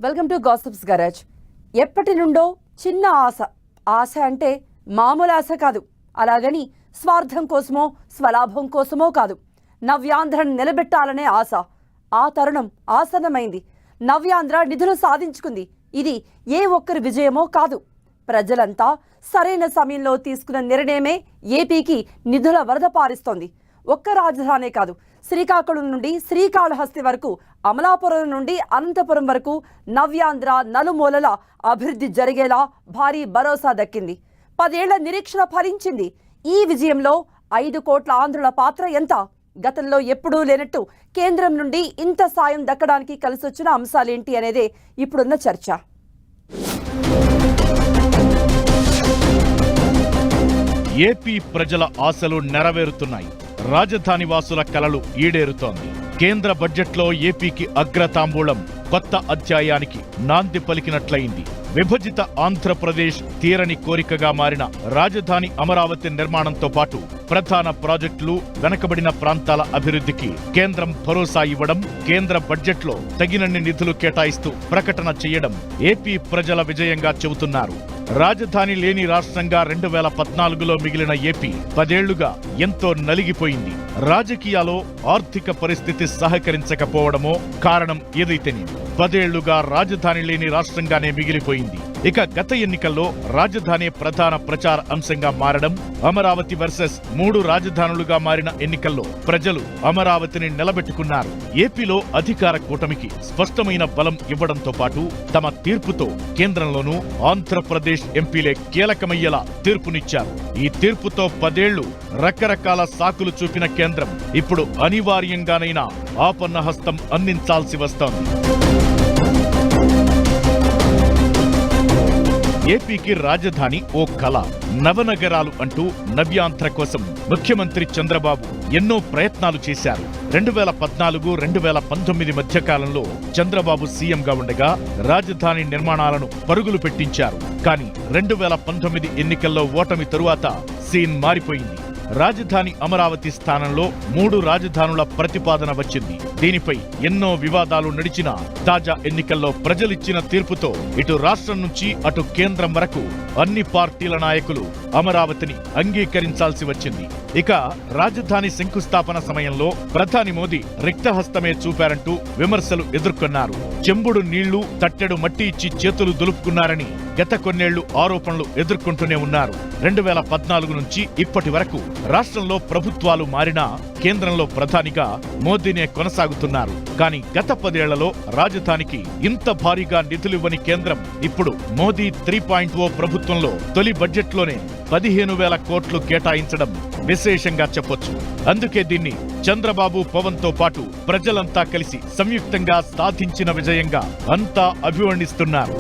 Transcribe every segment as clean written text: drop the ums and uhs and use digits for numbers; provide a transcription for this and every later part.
Welcome to gossips garage. ఎప్పటి నుండో చిన్న ఆశ అంటే మామూలు ఆశ కాదు. అలాగని స్వార్థం కోసమో స్వలాభం కోసమో కాదు. నవ్యాంధ్రను నిలబెట్టాలనే ఆశ. ఆ తరుణం ఆసన్నమైంది. నవ్యాంధ్ర నిధులు సాధించుకుంది. ఇది ఏ ఒక్కరి విజయమో కాదు. ప్రజలంతా సరైన సమయంలో తీసుకున్న నిర్ణయమే ఏపీకి నిధుల వరద పారిస్తోంది. ఒక్క రాజధానే కాదు, శ్రీకాకుళం నుండి శ్రీకాళహస్తి వరకు, అమలాపురం నుండి అనంతపురం వరకు నవ్యాంధ్ర నలుమూలల అభివృద్ధి జరిగేలా భారీ భరోసా దక్కింది. 10 ఏళ్ల నిరీక్షణ ఫలించింది. ఈ విజయంలో 5 కోట్ల ఆంధ్రుల పాత్ర ఎంత? గతంలో ఎప్పుడూ లేనట్టు కేంద్రం నుండి ఇంత సాయం దక్కడానికి కలిసొచ్చిన అంశాలేంటి అనేదే ఇప్పుడున్న చర్చ. ఏపీ ప్రజల ఆశలు నెరవేరుతున్నాయి. రాజధాని వాసుల కలలు ఈడేరుతోంది. కేంద్ర బడ్జెట్లో ఏపీకి అగ్రతాంబూలం కొత్త అధ్యాయానికి నాంది పలికినట్లయింది. విభజిత ఆంధ్రప్రదేశ్ తీరని కోరికగా మారిన రాజధాని అమరావతి నిర్మాణంతో పాటు ప్రధాన ప్రాజెక్టులు, వెనకబడిన ప్రాంతాల అభివృద్ధికి కేంద్రం భరోసా ఇవ్వడం, కేంద్ర బడ్జెట్లో తగినన్ని నిధులు కేటాయిస్తూ ప్రకటన చేయడం ఏపీ ప్రజల విజయంగా చెబుతున్నారు. రాజధాని లేని రాష్ట్రంగా 2014లో మిగిలిన ఏపీ 10 ఏళ్లుగా ఎంతో నలిగిపోయింది. రాజకీయాల్లో ఆర్థిక పరిస్థితి సహకరించకపోవడమో కారణం ఏదైతేనే 10 ఏళ్లుగా రాజధాని లేని రాష్ట్రంగానే మిగిలిపోయింది. ఇక గత ఎన్నికల్లో రాజధాని ప్రధాన ప్రచార అంశంగా మారడం, అమరావతి వర్సెస్ 3 రాజధానులుగా మారిన ఎన్నికల్లో ప్రజలు అమరావతిని నిలబెట్టుకున్నారు. ఏపీలో అధికార కూటమికి స్పష్టమైన బలం ఇవ్వడంతో పాటు తమ తీర్పుతో కేంద్రంలోనూ ఆంధ్రప్రదేశ్ ఎంపీలే కీలకమయ్యేలా తీర్పునిచ్చారు. ఈ తీర్పుతో 10 ఏళ్లు రకరకాల సాకులు చూపిన కేంద్రం ఇప్పుడు అనివార్యంగానైనా ఆపన్న హస్తం అందించాల్సి వస్తోంది. ఏపీకి రాజధాని ఓ కళ, నవనగరాలు అంటూ నవ్యాంధ్ర కోసం ముఖ్యమంత్రి చంద్రబాబు ఎన్నో ప్రయత్నాలు చేశారు. 2014, 2019 మధ్యకాలంలో చంద్రబాబు సీఎంగా ఉండగా రాజధాని నిర్మాణాలను పరుగులు పెట్టించారు. కానీ 2019 ఎన్నికల్లో ఓటమి తరువాత సీన్ మారిపోయింది. రాజధాని అమరావతి స్థానంలో 3 రాజధానుల ప్రతిపాదన వచ్చింది. దీనిపై ఎన్నో వివాదాలు నడిచినా తాజా ఎన్నికల్లో ప్రజలిచ్చిన తీర్పుతో ఇటు రాష్ట్రం నుంచి అటు కేంద్రం వరకు అన్ని పార్టీల నాయకులు అమరావతిని అంగీకరించాల్సి వచ్చింది. ఇక రాజధాని శంకుస్థాపన సమయంలో ప్రధాని మోదీ రిక్తహస్తమే చూపారంటూ విమర్శలు ఎదుర్కొన్నారు. చెంబుడు నీళ్లు, తట్టెడు మట్టి ఇచ్చి చేతులు దులుపుకున్నారని గత కొన్నేళ్లు ఆరోపణలు ఎదుర్కొంటూనే ఉన్నారు. 2014 నుంచి ఇప్పటి వరకు రాష్ట్రంలో ప్రభుత్వాలు మారినా కేంద్రంలో ప్రధానిగా మోదీనే కొనసాగుతున్నారు. కానీ గత 10 ఏళ్లలో రాజధానికి ఇంత భారీగా నిధులివ్వని కేంద్రం ఇప్పుడు మోదీ 3.0 ప్రభుత్వంలో తొలి బడ్జెట్లోనే 15,000 కోట్లు కేటాయించడం విశేషంగా చెప్పొచ్చు. అందుకే దీన్ని చంద్రబాబు, పవన్ తో పాటు ప్రజలంతా కలిసి సంయుక్తంగా సాధించిన విజయంగా అంతా అభివర్ణిస్తున్నారు.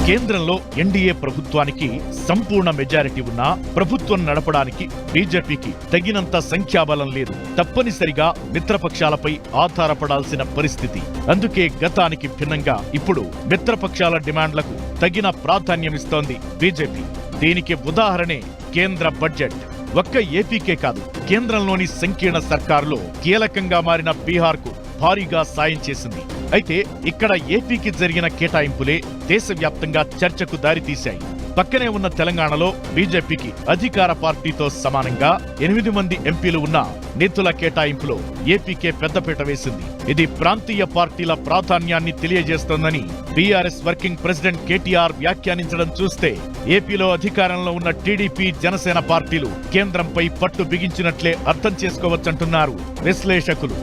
కేంద్రంలో ఎన్డీఏ ప్రభుత్వానికి సంపూర్ణ మెజారిటీ ఉన్నా ప్రభుత్వం నడపడానికి బీజేపీకి తగినంత సంఖ్యాబలం లేదు. తప్పనిసరిగా మిత్రపక్షాలపై ఆధారపడాల్సిన పరిస్థితి. అందుకే గతానికి భిన్నంగా ఇప్పుడు మిత్రపక్షాల డిమాండ్లకు తగిన ప్రాధాన్యమిస్తోంది బీజేపీ. దీనికి ఉదాహరణే కేంద్ర బడ్జెట్. ఒక్క ఏపీకే కాదు, కేంద్రంలోని సంకీర్ణ సర్కారులో కీలకంగా మారిన బీహార్కు భారీగా సాయం చేసింది. అయితే ఇక్కడ ఏపీకి జరిగిన కేటాయింపులే దేశవ్యాప్తంగా చర్చకు దారితీశాయి. పక్కనే ఉన్న తెలంగాణలో బీజేపీకి అధికార పార్టీతో సమానంగా 8 మంది ఎంపీలు ఉన్న నిధుల కేటాయింపులో ఏపీకే పెద్దపీట వేసింది. ఇది ప్రాంతీయ పార్టీల ప్రాధాన్యాన్ని తెలియజేస్తోందని బీఆర్ఎస్ వర్కింగ్ ప్రెసిడెంట్ కేటీఆర్ వ్యాఖ్యానించడం చూస్తే ఏపీలో అధికారంలో ఉన్న టీడీపీ, జనసేన పార్టీలు కేంద్రంపై పట్టు బిగించినట్లే అర్థం చేసుకోవచ్చంటున్నారు విశ్లేషకులు.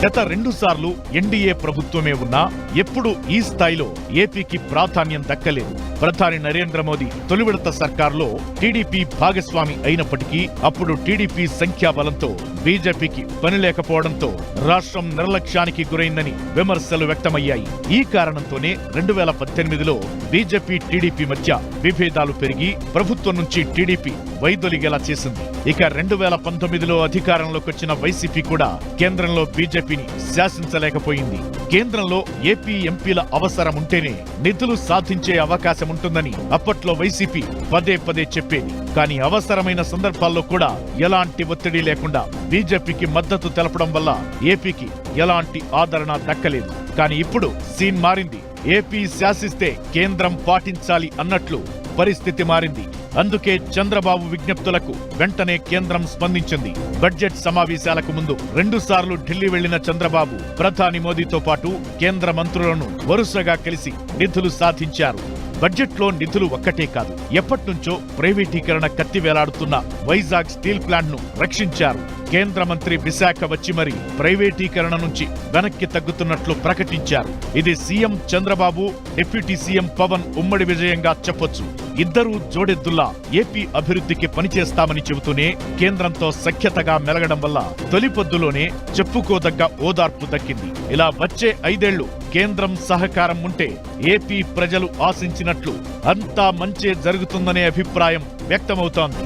గత 2 సార్లు ఎన్డీఏ ప్రభుత్వమే ఉన్నా ఎప్పుడూ ఈ స్థాయిలో ఏపీకి ప్రాధాన్యం దక్కలేదు. ప్రధాని నరేంద్ర మోదీ తొలి విడత సర్కారులో టీడీపీ భాగస్వామి అయినప్పటికీ అప్పుడు టీడీపీ సంఖ్యాబలంతో బీజేపీకి పని లేకపోవడంతో రాష్ట్రం నిర్లక్ష్యానికి గురైందని విమర్శలు వ్యక్తమయ్యాయి. ఈ కారణంతోనే 2018లో బీజేపీ, టీడీపీ మధ్య విభేదాలు పెరిగి ప్రభుత్వం నుంచి టీడీపీ వైదొలిగేలా చేసింది. ఇక 2019లో అధికారంలోకి వచ్చిన వైసీపీ కూడా కేంద్రంలో బీజేపీ బీజేపీని శాసించలేకపోయింది. కేంద్రంలో ఏపీ ఎంపీల అవసరం ఉంటేనే నిధులు సాధించే అవకాశం ఉంటుందని అప్పట్లో వైసీపీ పదే పదే చెప్పేది. కానీ అవసరమైన సందర్భాల్లో కూడా ఎలాంటి ఒత్తిడి లేకుండా బీజేపీకి మద్దతు తెలపడం వల్ల ఏపీకి ఎలాంటి ఆదరణ దక్కలేదు. కానీ ఇప్పుడు సీన్ మారింది. ఏపీ శాసిస్తే కేంద్రం పాటించాలి అన్నట్లు పరిస్థితి మారింది. అందుకే చంద్రబాబు విజ్ఞప్తులకు వెంటనే కేంద్రం స్పందించింది. బడ్జెట్ సమావేశాలకు ముందు 2 సార్లు ఢిల్లీ వెళ్లిన చంద్రబాబు ప్రధాని మోదీతో పాటు కేంద్ర మంత్రులను వరుసగా కలిసి నిధులు సాధించారు. బడ్జెట్లో నిధులు ఒక్కటే కాదు, ఎప్పట్నుంచో ప్రైవేటీకరణ కత్తి వేలాడుతున్న వైజాగ్ స్టీల్ ప్లాంట్ ను రక్షించారు. కేంద్ర మంత్రి విశాఖ వచ్చి మరి ప్రైవేటీకరణ నుంచి వెనక్కి తగ్గుతున్నట్లు ప్రకటించారు. ఇది CM Chandrababu, deputy CM Pawan ఉమ్మడి విజయంగా చెప్పొచ్చు. ఇద్దరూ జోడెద్దుల్లా ఏపీ అభివృద్ధికి పనిచేస్తామని చెబుతూనే కేంద్రంతో సఖ్యతగా మెలగడం వల్ల తొలి పొద్దులోనే చెప్పుకోదగ్గ ఓదార్పు దక్కింది. ఇలా వచ్చే 5 ఏళ్లు కేంద్రం సహకారం ఉంటే ఏపీ ప్రజలు ఆశించినట్లు అంతా మంచే జరుగుతుందనే అభిప్రాయం వ్యక్తమవుతోంది.